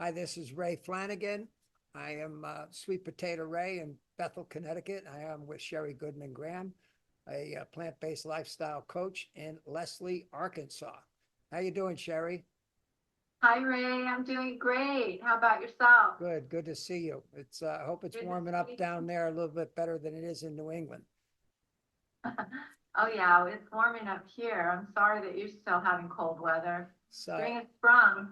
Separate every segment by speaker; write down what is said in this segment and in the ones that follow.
Speaker 1: Hi, this is Ray Flanagan. I am Sweet Potato Ray in Bethel, Connecticut. I am with Sheri Goodman Graham, a plant-based lifestyle coach in Leslie, Arkansas. How you doing, Sheri?
Speaker 2: Hi, Ray. I'm doing great. How about yourself?
Speaker 1: Good to see you. It's I hope it's
Speaker 2: Good to
Speaker 1: warming up
Speaker 2: see
Speaker 1: down there a little bit better than it is in New England.
Speaker 2: you. Oh, yeah, it's warming up here. I'm sorry that you're still having cold weather.
Speaker 1: So,
Speaker 2: Spring has sprung.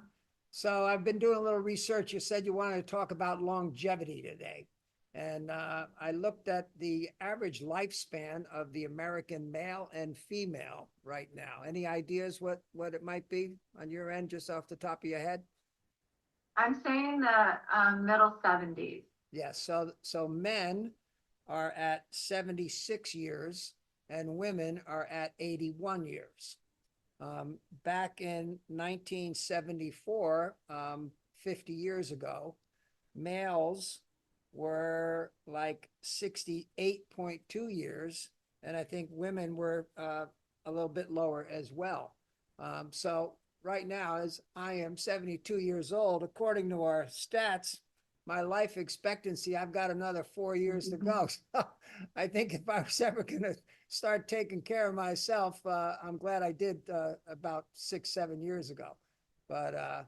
Speaker 1: so I've been doing a little research. You said you wanted to talk about longevity today. And I looked at the average lifespan of the American male and female right now. Any ideas what it might be on your end, just off the top of your head?
Speaker 2: I'm saying the middle 70s.
Speaker 1: Yes. So men are at 76 years and women are at 81 years. Back in 1974, 50 years ago, males were like 68.2 years, and I think women were a little bit lower as well. So right now, as I am 72 years old, according to our stats, my life expectancy, I've got another 4 years to go. So I think if I was ever going to start taking care of myself, I'm glad I did about 6, 7 years ago. But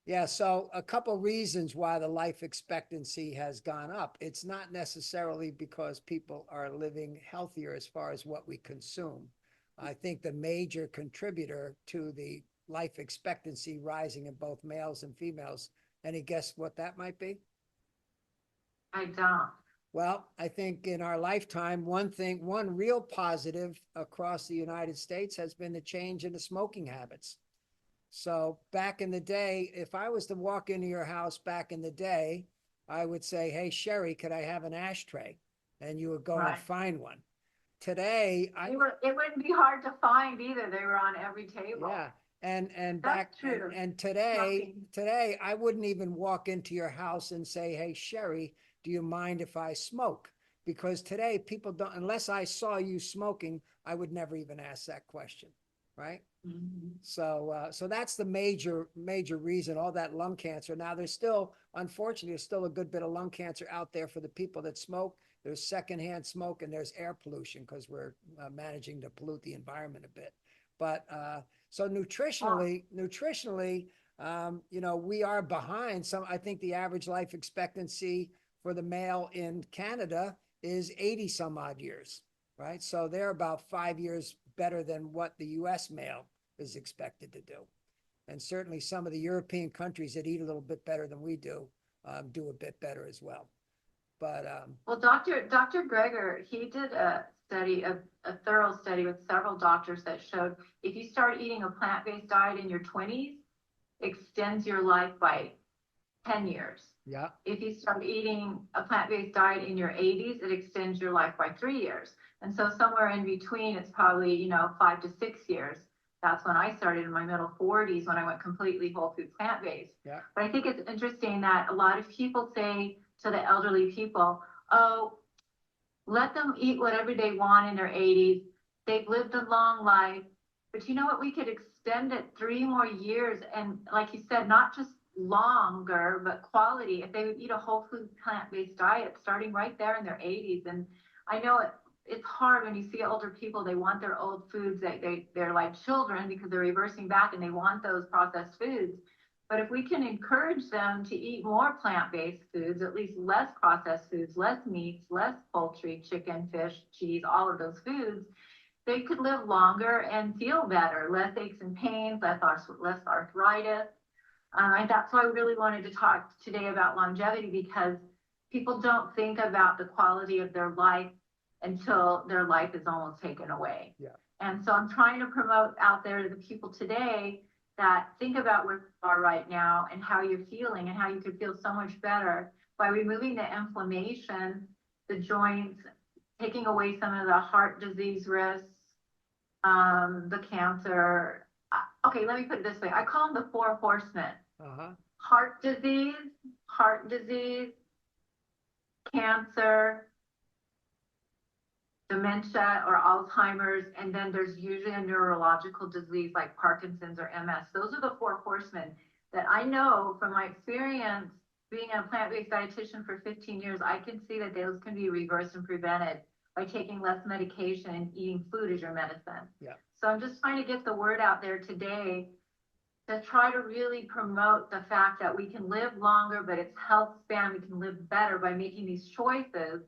Speaker 1: yeah, so a couple reasons why the life expectancy has gone up. It's not necessarily because people are living healthier as far as what we consume. I think the major contributor to the life expectancy rising in both males and females, any guess what that might be?
Speaker 2: I don't.
Speaker 1: Well, I think in our lifetime, one real positive across the United States has been the change in the smoking habits. So back in the day, if I was to walk into your house back in the day, I would say, "Hey, Sheri, could I have an ashtray?" And you would go and
Speaker 2: Right.
Speaker 1: find one. Today,
Speaker 2: It wouldn't be hard to find either. They were on every table.
Speaker 1: yeah, and back
Speaker 2: That's true.
Speaker 1: and today,
Speaker 2: Smoking.
Speaker 1: today I wouldn't even walk into your house and say, "Hey, Sheri, do you mind if I smoke?" Because today people don't, unless I saw you smoking, I would never even ask that question, right?
Speaker 2: Mhm.
Speaker 1: So that's the major reason. All that lung cancer. Now there's still, unfortunately, there's still a good bit of lung cancer out there for the people that smoke. There's secondhand smoke and there's air pollution because we're managing to pollute the environment a bit. But so
Speaker 2: Oh,
Speaker 1: nutritionally, we are behind. Some, I think the average life expectancy for the male in Canada is 80 some odd years, right? So they're about 5 years better than what the U.S. male is expected to do. And certainly some of the European countries that eat a little bit better than we do a bit better as well. But
Speaker 2: well, Dr. Greger, he did a thorough study with several doctors that showed if you start eating a plant-based diet in your 20s, extends your life by 10 years.
Speaker 1: yeah,
Speaker 2: If you start eating a plant-based diet in your 80s, it extends your life by 3 years. And so somewhere in between, it's probably, 5 to 6 years. That's when I started in my middle 40s when I went completely whole food plant-based.
Speaker 1: yeah,
Speaker 2: But I think it's interesting that a lot of people say to the elderly people, oh, let them eat whatever they want in their 80s. They've lived a long life. But you know what? We could extend it 3 more years. And like you said, not just longer, but quality. If they would eat a whole food plant based diet starting right there in their 80s. And I know it's hard when you see older people, they want their old foods. They're like children because they're reversing back and they want those processed foods. But if we can encourage them to eat more plant-based foods, at least less processed foods, less meats, less poultry, chicken, fish, cheese, all of those foods, they could live longer and feel better, less aches and pains, less arthritis. And that's why I really wanted to talk today about longevity because people don't think about the quality of their life until their life is almost taken away.
Speaker 1: yeah.
Speaker 2: And so I'm trying to promote out there to the people today that think about where you are right now and how you're feeling and how you could feel so much better by removing the inflammation, the joints, taking away some of the heart disease risks, the cancer. Okay, let me put it this way. I call them the four horsemen:
Speaker 1: Uh-huh.
Speaker 2: heart disease, heart disease, cancer, dementia or Alzheimer's, and then there's usually a neurological disease like Parkinson's or MS. Those are the four horsemen. that I know from my experience being a plant-based dietitian for 15 years, I can see that those can be reversed and prevented by taking less medication and eating food as your medicine.
Speaker 1: Yeah.
Speaker 2: So I'm just trying to get the word out there today to try to really promote the fact that we can live longer, but it's health span, we can live better by making these choices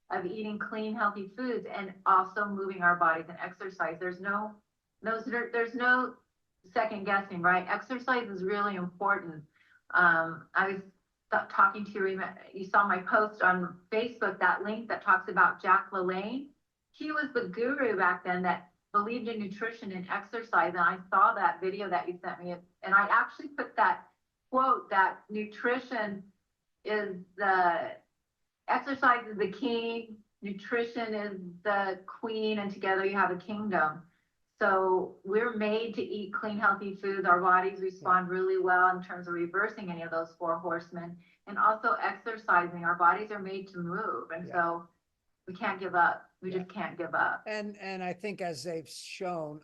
Speaker 2: of eating clean, healthy foods and also moving our bodies and exercise. There's no second guessing, right? Exercise is really important. I was talking to you saw my post on Facebook, that link that talks about Jack LaLanne. He was the guru back then that believed in nutrition and exercise. And I saw that video that you sent me. And I actually put that quote that nutrition is exercise is the king, nutrition is the queen, and together you have a kingdom. So we're made to eat clean, healthy foods. Our bodies respond really well in terms of reversing any of those four horsemen, and also exercising. Our bodies are made to move. And so we can't give up. We just can't give up.
Speaker 1: And I think as they've shown,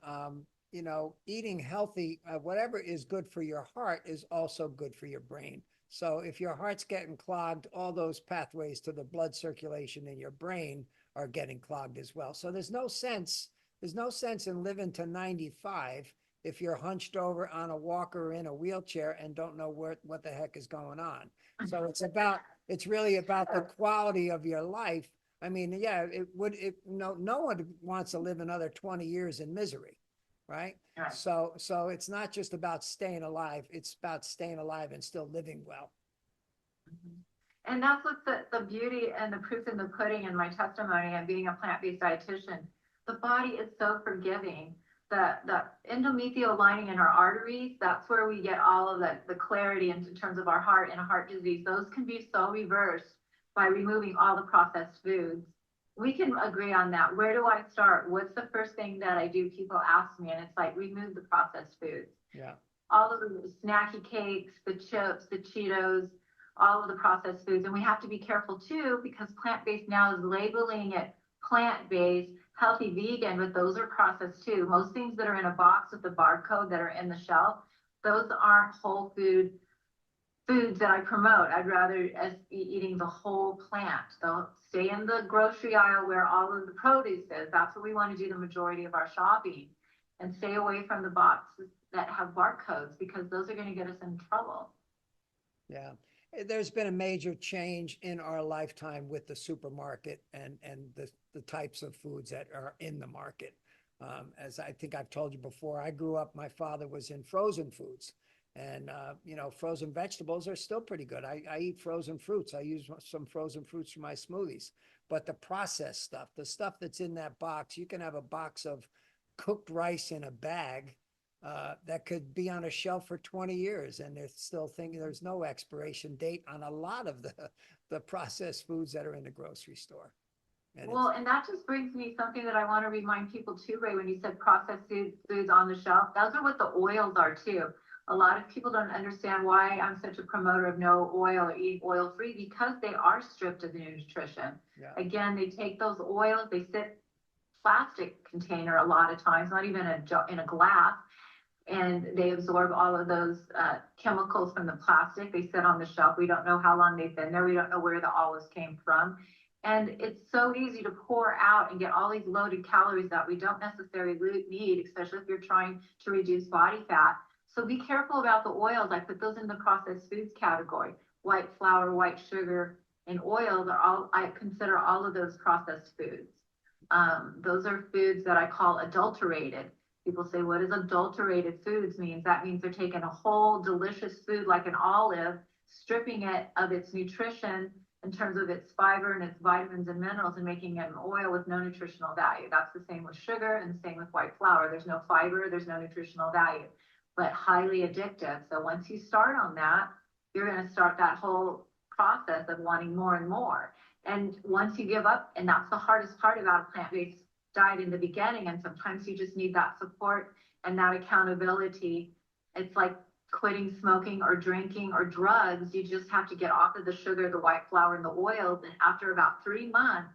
Speaker 1: eating healthy, whatever is good for your heart is also good for your brain. So if your heart's getting clogged, all those pathways to the blood circulation in your brain are getting clogged as well. So there's no sense in living to 95 if you're hunched over on a walker or in a wheelchair and don't know what the heck is going on. So it's really about the quality of your life. I mean, no one wants to live another 20 years in misery, right?
Speaker 2: Right.
Speaker 1: So it's not just about staying alive. It's about staying alive and still living well.
Speaker 2: And that's what the beauty and the proof in the pudding in my testimony of being a plant-based dietitian. The body is so forgiving. The endometrial lining in our arteries, that's where we get all of the clarity in terms of our heart and heart disease. Those can be so reversed by removing all the processed foods. We can agree on that. Where do I start? What's the first thing that I do? People ask me, and it's like, remove the processed foods.
Speaker 1: Yeah.
Speaker 2: All of the snacky cakes, the chips, the Cheetos, all of the processed foods. And we have to be careful too, because plant-based now is labeling it plant-based, healthy vegan, but those are processed too. Most things that are in a box with the barcode that are in the shelf, those aren't whole food foods that I promote. I'd rather be eating the whole plant. So stay in the grocery aisle where all of the produce is. That's where we want to do the majority of our shopping, and stay away from the boxes that have barcodes, because those are going to get us in trouble.
Speaker 1: Yeah. There's been a major change in our lifetime with the supermarket and the types of foods that are in the market. As I think I've told you before, I grew up, my father was in frozen foods, and frozen vegetables are still pretty good. I eat frozen fruits. I use some frozen fruits for my smoothies. But the processed stuff, the stuff that's in that box, you can have a box of cooked rice in a bag that could be on a shelf for 20 years, and they're still thinking there's no expiration date on a lot of the processed foods that are in the grocery store. And
Speaker 2: that just brings me something that I want to remind people too, Ray, when you said processed foods on the shelf, those are what the oils are too. A lot of people don't understand why I'm such a promoter of no oil or eating oil-free, because they are stripped of the nutrition.
Speaker 1: Yeah.
Speaker 2: Again, they take those oils, they sit plastic container a lot of times, not even in a glass, and they absorb all of those chemicals from the plastic. They sit on the shelf. We don't know how long they've been there. We don't know where the olives came from. And it's so easy to pour out and get all these loaded calories that we don't necessarily need, especially if you're trying to reduce body fat. So be careful about the oils. I put those in the processed foods category. White flour, white sugar, and oils are all, I consider all of those processed foods. Those are foods that I call adulterated. People say, what does adulterated foods mean? That means they're taking a whole delicious food like an olive, stripping it of its nutrition in terms of its fiber and its vitamins and minerals, and making it an oil with no nutritional value. That's the same with sugar and the same with white flour. There's no fiber, there's no nutritional value, but highly addictive. So once you start on that, you're going to start that whole process of wanting more and more. And once you give up, and that's the hardest part about a plant-based diet in the beginning, and sometimes you just need that support and that accountability. It's like quitting smoking or drinking or drugs. You just have to get off of the sugar, the white flour, and the oils, and after about 3 months,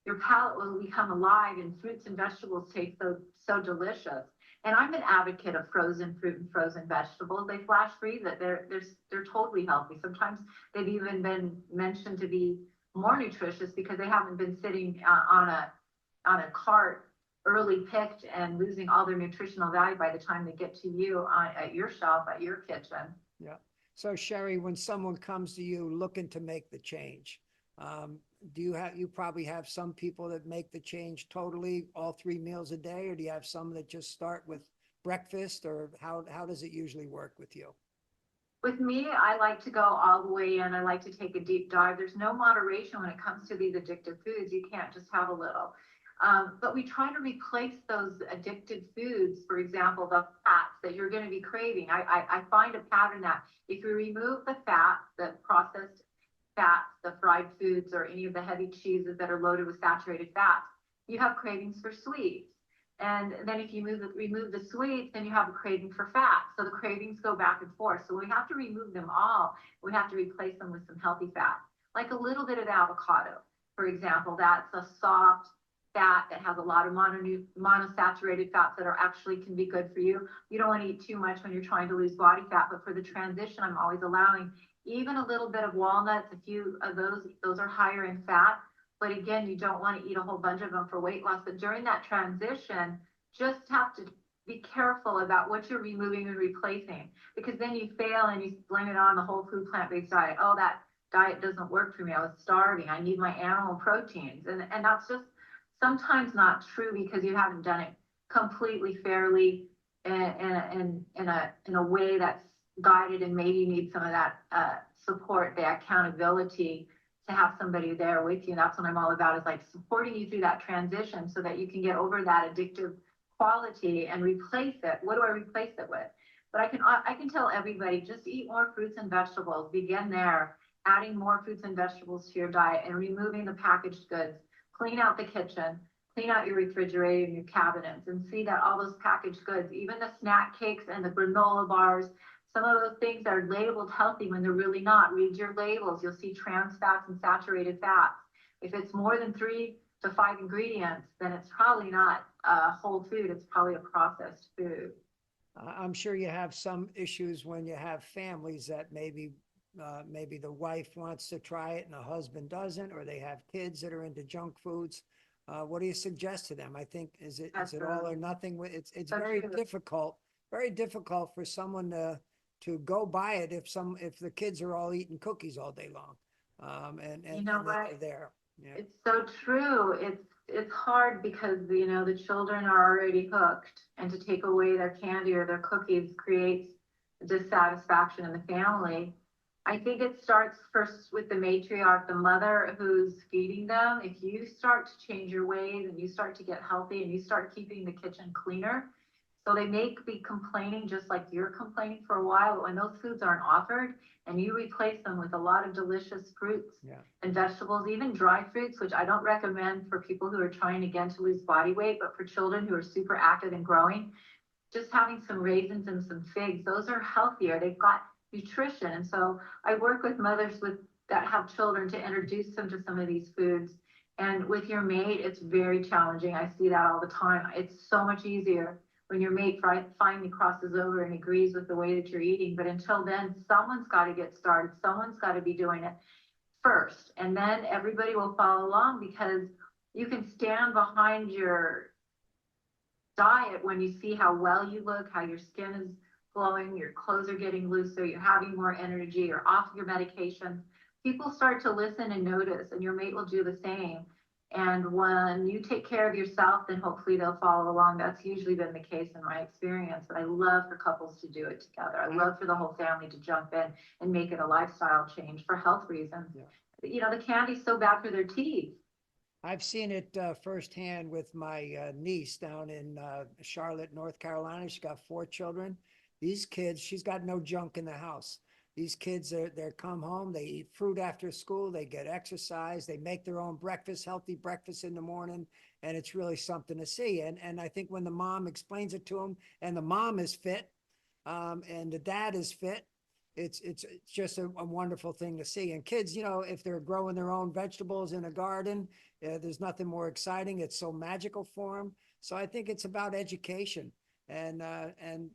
Speaker 2: your palate will become alive, and fruits and vegetables taste so delicious. And I'm an advocate of frozen fruit and frozen vegetables. They flash freeze it. They're totally healthy. Sometimes they've even been mentioned to be more nutritious because they haven't been sitting on a cart early picked and losing all their nutritional value by the time they get to you at your shelf at your kitchen.
Speaker 1: Yeah. So Sheri, when someone comes to you looking to make the change, do you probably have some people that make the change totally all 3 meals a day, or do you have some that just start with breakfast, or how does it usually work with you?
Speaker 2: With me, I like to go all the way in. I like to take a deep dive. There's no moderation when it comes to these addictive foods. You can't just have a little. But we try to replace those addictive foods, for example, the fats that you're going to be craving. I find a pattern that if you remove the fats, the processed fats, the fried foods, or any of the heavy cheeses that are loaded with saturated fats, you have cravings for sweets. And then if you remove the sweets, then you have a craving for fat. So the cravings go back and forth. So we have to remove them all. We have to replace them with some healthy fat, like a little bit of avocado, for example. That's a soft fat that has a lot of monosaturated fats that are actually can be good for you. You don't want to eat too much when you're trying to lose body fat, but for the transition, I'm always allowing even a little bit of walnuts. A few of those are higher in fat. But again, you don't want to eat a whole bunch of them for weight loss. But during that transition, just have to be careful about what you're removing and replacing, because then you fail and you blame it on the whole food plant-based diet. Oh, that diet doesn't work for me. I was starving. I need my animal proteins. And that's just sometimes not true because you haven't done it completely fairly in a way that's guided, and maybe you need some of that support, the accountability, to have somebody there with you. That's what I'm all about, is like supporting you through that transition so that you can get over that addictive quality and replace it. What do I replace it with? But I can tell everybody, just eat more fruits and vegetables. Begin there, adding more fruits and vegetables to your diet and removing the packaged goods. Clean out the kitchen, clean out your refrigerator and your cabinets, and see that all those packaged goods, even the snack cakes and the granola bars, some of those things are labeled healthy when they're really not. Read your labels. You'll see trans fats and saturated fats. If it's more than 3 to 5 ingredients, then it's probably not a whole food. It's probably a processed food.
Speaker 1: I'm sure you have some issues when you have families that maybe the wife wants to try it and the husband doesn't, or they have kids that are into junk foods. What do you suggest to them? I think is it all or nothing? It's
Speaker 2: So
Speaker 1: very
Speaker 2: true.
Speaker 1: difficult for someone to go buy it if the kids are all eating cookies all day long,
Speaker 2: You know
Speaker 1: and
Speaker 2: what?
Speaker 1: they're there. Yeah.
Speaker 2: It's so true. It's hard because the children are already hooked, and to take away their candy or their cookies creates dissatisfaction in the family. I think it starts first with the matriarch, the mother who's feeding them. If you start to change your ways and you start to get healthy and you start keeping the kitchen cleaner, so they may be complaining just like you're complaining for a while, but when those foods aren't offered and you replace them with a lot of delicious fruits,
Speaker 1: Yeah.
Speaker 2: and vegetables, even dry fruits, which I don't recommend for people who are trying again to lose body weight, but for children who are super active and growing, just having some raisins and some figs, those are healthier. They've got nutrition. And so I work with mothers that have children to introduce them to some of these foods. And with your mate, it's very challenging. I see that all the time. It's so much easier when your mate finally crosses over and agrees with the way that you're eating. But until then, someone's got to get started. Someone's got to be doing it first, and then everybody will follow along, because you can stand behind your diet when you see how well you look, how your skin is glowing, your clothes are getting looser, you're having more energy, you're off your medication. People start to listen and notice, and your mate will do the same. And when you take care of yourself, then hopefully they'll follow along. That's usually been the case in my experience. And I love for couples to do it together. I love for the whole family to jump in and make it a lifestyle change for health reasons. Yeah. The candy's so bad for their teeth.
Speaker 1: I've seen it firsthand with my niece down in Charlotte, North Carolina. She's got 4 children. These kids, she's got no junk in the house. These kids, they come home, they eat fruit after school, they get exercise, they make their own breakfast, healthy breakfast in the morning, and it's really something to see. And I think when the mom explains it to them, and the mom is fit, and the dad is fit, it's just a wonderful thing to see. And kids, if they're growing their own vegetables in a garden, there's nothing more exciting. It's so magical for them. So I think it's about education. And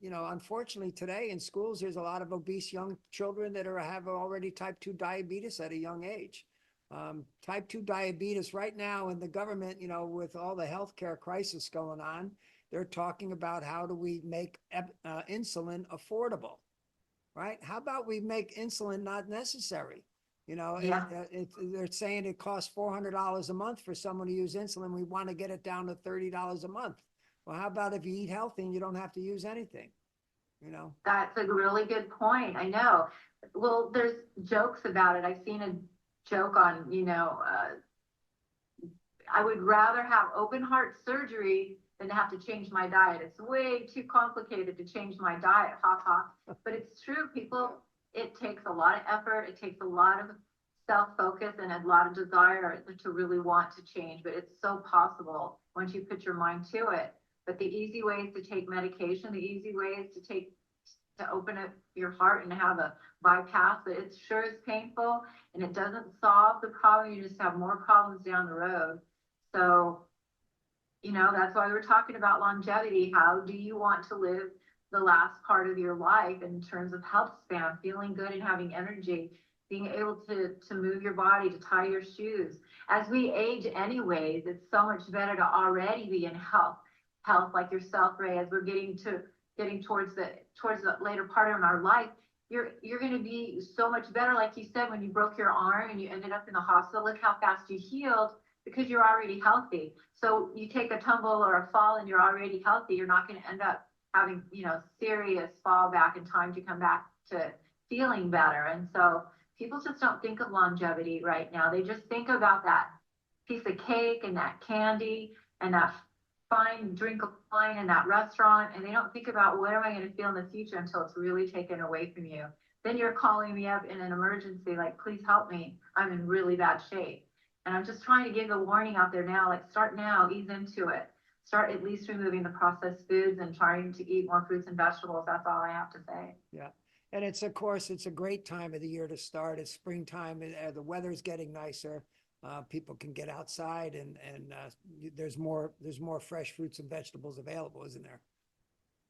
Speaker 1: unfortunately today in schools, there's a lot of obese young children that have already type 2 diabetes at a young age. Type 2 diabetes right now in the government, with all the healthcare crisis going on, they're talking about how do we make insulin affordable, right? How about we make insulin not necessary?
Speaker 2: Yeah.
Speaker 1: They're saying it costs $400 a month for someone to use insulin. We want to get it down to $30 a month. Well, how about if you eat healthy and you don't have to use anything?
Speaker 2: That's a really good point. I know. Well, there's jokes about it. I've seen a joke on, I would rather have open heart surgery than to have to change my diet. It's way too complicated to change my diet, ha ha. But it's true, people, it takes a lot of effort, it takes a lot of self-focus and a lot of desire to really want to change, but it's so possible once you put your mind to it. But the easy way is to take medication, the easy way is to open up your heart and have a bypass, but it sure is painful and it doesn't solve the problem. You just have more problems down the road. So, that's why we're talking about longevity. How do you want to live the last part of your life in terms of health span, feeling good and having energy, being able to move your body, to tie your shoes? As we age anyways, it's so much better to already be in health like yourself, Ray, as we're getting towards the later part of our life. You're going to be so much better. Like you said, when you broke your arm and you ended up in the hospital, look how fast you healed because you're already healthy. So you take a tumble or a fall and you're already healthy, you're not going to end up having, serious fallback in time to come back to feeling better. And so people just don't think of longevity right now. They just think about that piece of cake and that candy and that fine drink of wine in that restaurant, and they don't think about what am I going to feel in the future until it's really taken away from you. Then you're calling me up in an emergency, like, please help me. I'm in really bad shape. And I'm just trying to give the warning out there now, like, start now, ease into it. Start at least removing the processed foods and trying to eat more fruits and vegetables. That's all I have to say.
Speaker 1: Yeah. And it's a great time of the year to start. It's springtime. The weather's getting nicer. People can get outside and there's more fresh fruits and vegetables available, isn't there?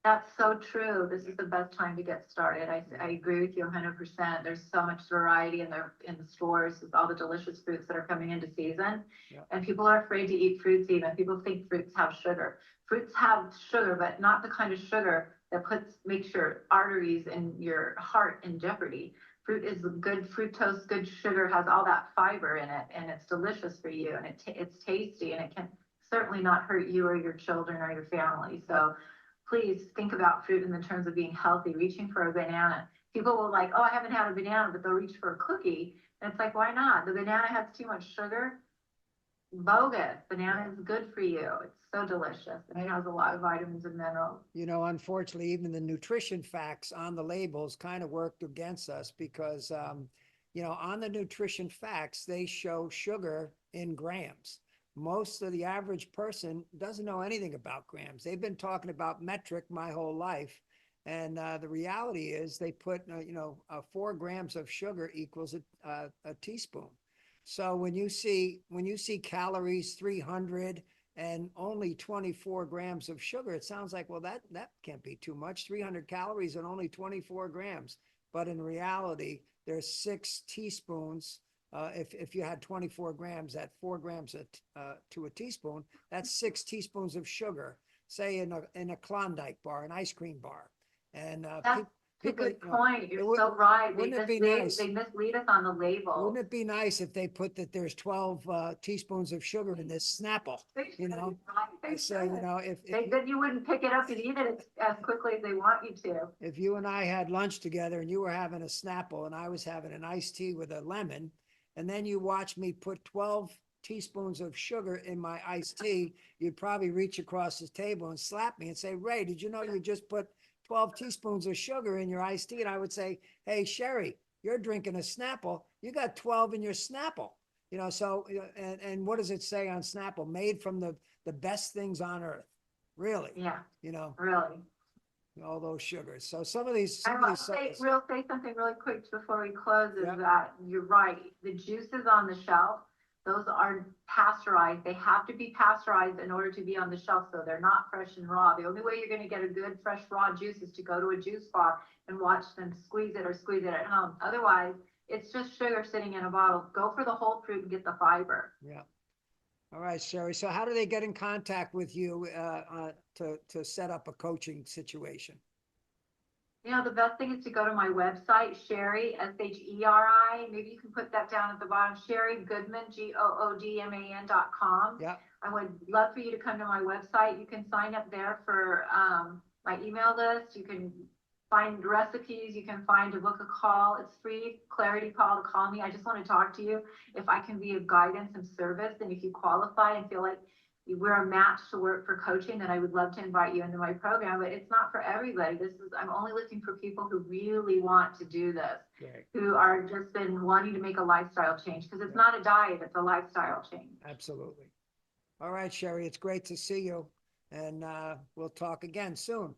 Speaker 2: That's so true. This is the best time to get started. I agree with you 100%. There's so much variety in the stores with all the delicious fruits that are coming into season.
Speaker 1: Yeah.
Speaker 2: And people are afraid to eat fruits even. People think fruits have sugar. Fruits have sugar, but not the kind of sugar that makes your arteries and your heart in jeopardy. Fruit is good fructose, good sugar, has all that fiber in it, and it's delicious for you, and it's tasty, and it can certainly not hurt you or your children or your family. So please think about fruit in the terms of being healthy, reaching for a banana. People will like, oh, I haven't had a banana, but they'll reach for a cookie. And it's like, why not? The banana has too much sugar. Bogus. Banana is good for you. It's so delicious. And it has a lot of vitamins and minerals.
Speaker 1: Unfortunately, even the nutrition facts on the labels kind of worked against us because, on the nutrition facts, they show sugar in grams. Most of the average person doesn't know anything about grams. They've been talking about metric my whole life. And the reality is they put, 4 grams of sugar equals a teaspoon. So when you see calories 300 and only 24 grams of sugar, it sounds like, well, that can't be too much. 300 calories and only 24 grams. But in reality, there's 6 teaspoons. If you had 24 grams at 4 grams to a teaspoon, that's 6 teaspoons of sugar, say in a Klondike bar, an ice cream bar. And
Speaker 2: That's a good point. You're so right. They mislead us on the label.
Speaker 1: Wouldn't it be nice if they put that there's 12 teaspoons of sugar in this Snapple? I say,
Speaker 2: then you wouldn't pick it up and eat it as quickly as they want you to.
Speaker 1: If you and I had lunch together and you were having a Snapple and I was having an iced tea with a lemon, and then you watch me put 12 teaspoons of sugar in my iced tea, you'd probably reach across the table and slap me and say, Ray, did you know you just put 12 teaspoons of sugar in your iced tea? And I would say, hey, Sheri, you're drinking a Snapple. You got 12 in your Snapple. So, and what does it say on Snapple? Made from the best things on earth. Really?
Speaker 2: Yeah.
Speaker 1: Really. All those sugars. So some of these.
Speaker 2: I want to say something really quick before we close is that you're right. The juices on the shelf, those are pasteurized. They have to be pasteurized in order to be on the shelf, so they're not fresh and raw. The only way you're going to get a good fresh raw juice is to go to a juice bar and watch them squeeze it or squeeze it at home. Otherwise, it's just sugar sitting in a bottle. Go for the whole fruit and get the fiber.
Speaker 1: Yeah. All right, Sheri. So how do they get in contact with you to set up a coaching situation?
Speaker 2: You know, the best thing is to go to my website, Sheri, Sheri. Maybe you can put that down at the bottom, Sheri Goodman, GOODMAN.com.
Speaker 1: Yeah.
Speaker 2: I would love for you to come to my website. You can sign up there for my email list. You can find recipes. You can find a book a call. It's free clarity call to call me. I just want to talk to you. If I can be of guidance and service, and if you qualify and feel like we're a match to work for coaching, then I would love to invite you into my program. But it's not for everybody. I'm only looking for people who really want to do this,
Speaker 1: Right.
Speaker 2: who are just been wanting to make a lifestyle change, because it's not a diet, it's a lifestyle change.
Speaker 1: Absolutely. All right, Sheri, it's great to see you, and we'll talk again soon.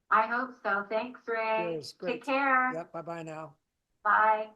Speaker 2: I hope so. Thanks, Ray.
Speaker 1: Cheers. Great.
Speaker 2: Take care.
Speaker 1: Yep. Bye-bye now.
Speaker 2: Bye.